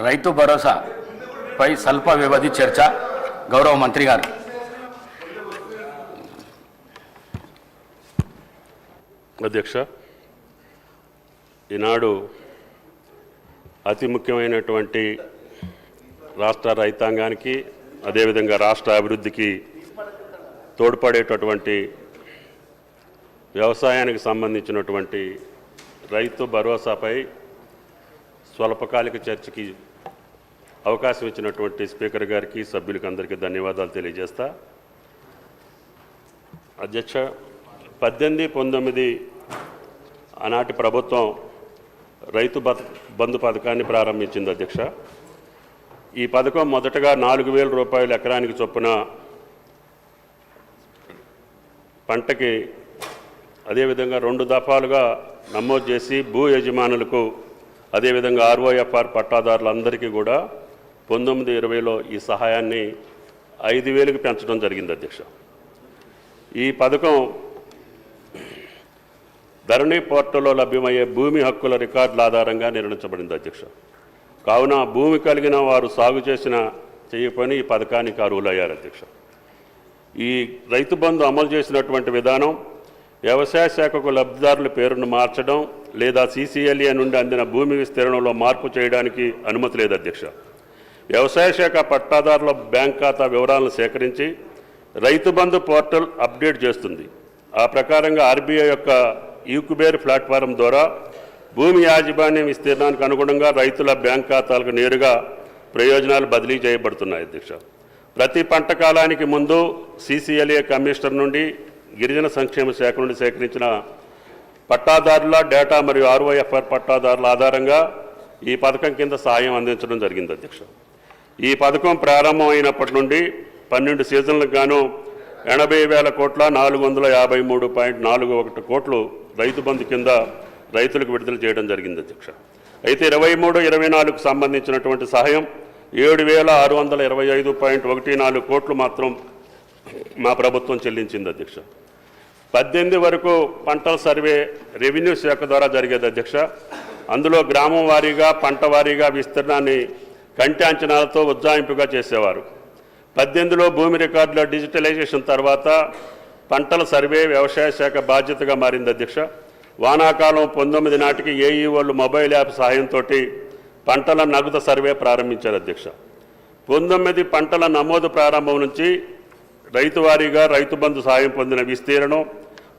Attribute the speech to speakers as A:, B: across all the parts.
A: రైతు భరోసాపై స్వల్ప వ్యవధి చర్చ. గౌరవ మంత్రి గారు.
B: అధ్యక్ష, ఈనాడు అతి ముఖ్యమైనటువంటి రాష్ట్ర రైతాంగానికి అదేవిధంగా రాష్ట్ర అభివృద్ధికి తోడ్పడేటటువంటి వ్యవసాయానికి సంబంధించినటువంటి రైతు భరోసాపై స్వల్పకాలిక చర్చకి అవకాశం ఇచ్చినటువంటి స్పీకర్ గారికి సభ్యులకి అందరికీ ధన్యవాదాలు తెలియజేస్తా. అధ్యక్ష, 18-19 ఆనాటి ప్రభుత్వం రైతు బంధు పథకాన్ని ప్రారంభించింది. అధ్యక్ష, ఈ పథకం మొదటగా 4,000 రూపాయలు ఎకరానికి చొప్పున పంటకి అదేవిధంగా 2 దఫాలుగా నమోదు చేసి భూ యజమానులకు అదేవిధంగా ROFR పట్టాదారులందరికీ కూడా 19-20లో ఈ సహాయాన్ని 5,000కి పెంచడం జరిగింది. అధ్యక్ష, ఈ పథకం ధరణి పోర్టల్లో లభ్యమయ్యే భూమి హక్కుల రికార్డుల ఆధారంగా నిర్ణయించబడింది. అధ్యక్ష, కావున భూమి కలిగిన వారు సాగు చేయకపోయినా ఈ పథకానికి అర్హులయ్యారు. అధ్యక్ష, ఈ రైతు బంధు అమలు చేసినటువంటి విధానం వ్యవసాయ శాఖకు లబ్ధిదారుల పేరును మార్చడం లేదా CCLA నుండి అందిన భూమి విస్తీర్ణంలో మార్పు చేయడానికి అనుమతి లేదు. అధ్యక్ష, వ్యవసాయ శాఖ పట్టాదారుల బ్యాంక్ ఖాతా వివరాలను సేకరించి రైతు బంధు పోర్టల్ అప్డేట్ చేస్తుంది. ఆ ప్రకారంగా RBI యొక్క ఈక్యుబేర్ ప్లాట్ఫారం ద్వారా భూమి యాజమాన్యం విస్తీర్ణానికి అనుగుణంగా రైతుల బ్యాంక్ ఖాతాలకు నేరుగా ప్రయోజనాలు బదిలీ చేయబడుతున్నాయి. అధ్యక్ష, ప్రతి పంట కాలానికి ముందు CCLA కమిషనర్ నుండి గిరిజన సంక్షేమ శాఖ నుండి సేకరించిన పట్టాదారుల డేటా మరియు ROFR పట్టాదారుల ఆధారంగా ఈ పథకం కింద సాయం అందించడం జరిగింది. అధ్యక్ష, ఈ పథకం ప్రారంభమైనప్పటి నుండి 12 సీజన్లకు గాను 80,000 కోట్ల 453.41 కోట్లు రైతు బంధు కింద రైతులకు విడుదల చేయడం జరిగింది. అధ్యక్ష, అయితే 23-24కు సంబంధించినటువంటి సహాయం 7,625.14 కోట్లు మాత్రం మా ప్రభుత్వం చెల్లించింది. అధ్యక్ష, 18 వరకు పంటల సర్వే రెవెన్యూ శాఖ ద్వారా జరిగేది. అధ్యక్ష, అందులో గ్రామం వారీగా పంట వారీగా విస్తీర్ణాన్ని కంటి అంచనాలతో ఉజ్జాయింపుగా చేసేవారు. 18లో భూమి రికార్డుల డిజిటలైజేషన్ తర్వాత పంటల సర్వే వ్యవసాయ శాఖ బాధ్యతగా మారింది. అధ్యక్ష, వానాకాలం 19 నాటికి AEOలు మొబైల్ యాప్ సహాయంతో పంటల నగదు సర్వే ప్రారంభించారు. అధ్యక్ష, 19 పంటల నమోదు ప్రారంభం నుంచి రైతు వారీగా రైతు బంధు సాయం పొందిన విస్తీర్ణం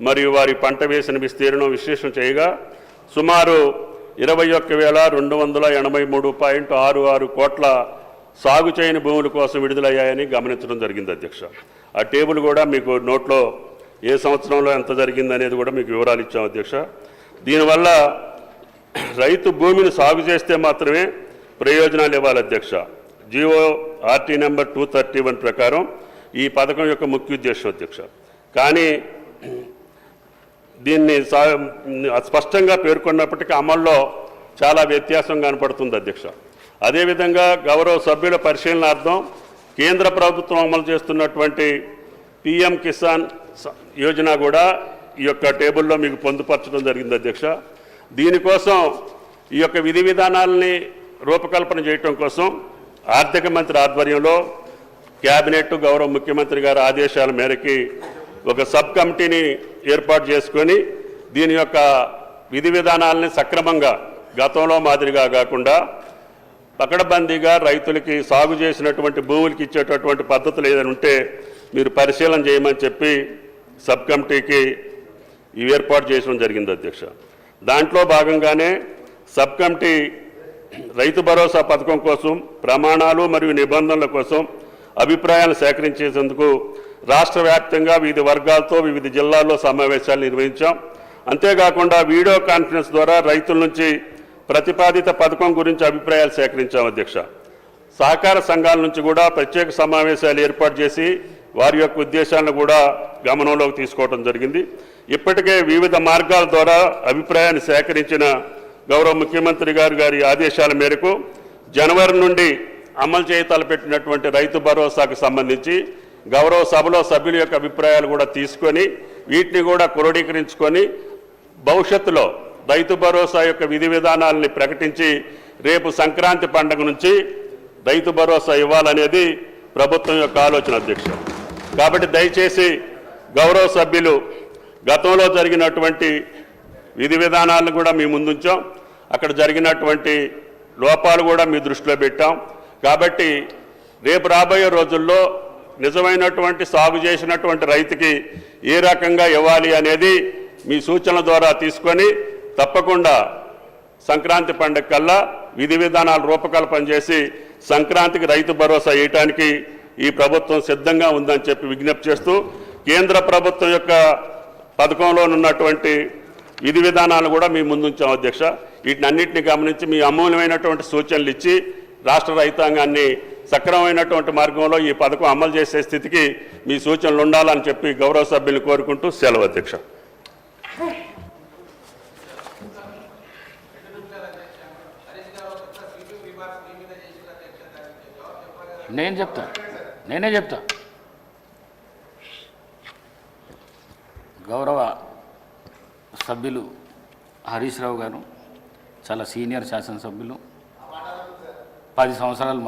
B: మరియు వారి పంట వేసిన విస్తీర్ణం విశ్లేషణ చేయగా సుమారు 21,283.66 కోట్ల సాగు చేయని భూముల కోసం విడుదలయ్యాయని గమనించడం జరిగింది. అధ్యక్ష, ఆ టేబుల్ కూడా మీకు నోట్లో ఏ సంవత్సరంలో ఎంత జరిగింది అనేది కూడా మీకు వివరాలు ఇచ్చాం. అధ్యక్ష, దీనివల్ల రైతు భూమిని సాగు చేస్తే మాత్రమే ప్రయోజనాలు ఇవ్వాలి. అధ్యక్ష, GO/RT నెంబర్ 231 ప్రకారం ఈ పథకం యొక్క ముఖ్య ఉద్దేశం. అధ్యక్ష, కానీ దీన్ని స్పష్టంగా పేర్కొన్నప్పటికీ అమల్లో చాలా వ్యత్యాసం కనపడుతుంది. అధ్యక్ష, అదేవిధంగా గౌరవ సభ్యుల పరిశీలనార్థం కేంద్ర ప్రభుత్వం అమలు చేస్తున్నటువంటి PM కిసాన్ యోజన కూడా ఈ యొక్క టేబుల్లో మీకు పొందుపరచడం జరిగింది. అధ్యక్ష, దీనికోసం ఈ యొక్క విధి విధానాలని రూపకల్పన చేయటం కోసం ఆర్థిక మంత్రి ఆధ్వర్యంలో క్యాబినెట్ గౌరవ ముఖ్యమంత్రి గారి ఆదేశాల మేరకి ఒక సబ్ కమిటీని ఏర్పాటు చేసుకొని దీని యొక్క విధి విధానాలని సక్రమంగా గతంలో మాదిరిగా కాకుండా పకడ్బందీగా రైతులకి సాగు చేసినటువంటి భూములకి ఇచ్చేటటువంటి పద్ధతులు ఏదైనా ఉంటే మీరు పరిశీలన చేయమని చెప్పి సబ్ కమిటీకి ఏర్పాటు చేయడం జరిగింది. అధ్యక్ష, దాంట్లో భాగంగానే సబ్ కమిటీ రైతు భరోసా పథకం కోసం ప్రమాణాలు మరియు నిబంధనల కోసం అభిప్రాయాలు సేకరించేందుకు రాష్ట్ర వ్యాప్తంగా వివిధ వర్గాలతో వివిధ జిల్లాల్లో సమావేశాలు నిర్వహించాం. అంతేకాకుండా వీడియో కాన్ఫరెన్స్ ద్వారా రైతుల నుంచి ప్రతిపాదిత పథకం గురించి అభిప్రాయాలు సేకరించాం. అధ్యక్ష, సహకార సంఘాల నుంచి కూడా ప్రత్యేక సమావేశాలు ఏర్పాటు చేసి వారి యొక్క ఉద్దేశాలను కూడా గమనంలోకి తీసుకోవడం జరిగింది. ఇప్పటికే వివిధ మార్గాల ద్వారా అభిప్రాయాన్ని సేకరించిన గౌరవ ముఖ్యమంత్రి గారి ఆదేశాల మేరకు జనవరి నుండి అమలు చేయతలపెట్టినటువంటి రైతు భరోసాకు సంబంధించి గౌరవ సభలో సభ్యుల యొక్క అభిప్రాయాలు కూడా తీసుకొని వీటిని కూడా క్రోడీకరించుకొని భవిష్యత్తులో రైతు భరోసా యొక్క విధి విధానాలని ప్రకటించి రేపు సంక్రాంతి పండుగ నుంచి రైతు భరోసా ఇవ్వాలనేది ప్రభుత్వం యొక్క ఆలోచన అధ్యక్ష. కాబట్టి దయచేసి గౌరవ సభ్యులు గతంలో జరిగినటువంటి విధి విధానాలను కూడా మీ ముందుంచాం, అక్కడ జరిగినటువంటి లోపాలు కూడా మీ దృష్టిలో పెట్టాం. కాబట్టి రేపు రాబోయే రోజుల్లో నిజమైనటువంటి సాగు చేసినటువంటి రైతుకి ఏ రకంగా ఇవ్వాలి అనేది మీ సూచనల ద్వారా తీసుకొని తప్పకుండా సంక్రాంతి పండుగ కల్లా విధి విధానాలు రూపకల్పన చేసి సంక్రాంతికి రైతు భరోసా ఇవ్వడానికి ఈ ప్రభుత్వం సిద్ధంగా ఉందని చెప్పి విజ్ఞప్తి చేస్తూ, కేంద్ర ప్రభుత్వం యొక్క పథకంలో ఉన్నటువంటి విధి విధానాలు కూడా మీ ముందుంచాం అధ్యక్ష. వీటినన్నింటినీ గమనించి మీ అమూల్యమైనటువంటి సూచనలు ఇచ్చి రాష్ట్ర రైతాంగాన్ని సక్రమమైనటువంటి మార్గంలో ఈ పథకం అమలు చేసే స్థితికి మీ సూచనలు ఉండాలని చెప్పి గౌరవ సభ్యులు కోరుకుంటూ సెలవు అధ్యక్ష.
A: నేనే చెప్తా. గౌరవ సభ్యులు హరీష్ రావు గారు చాలా సీనియర్ శాసనసభ్యులు, 10 సంవత్సరాలు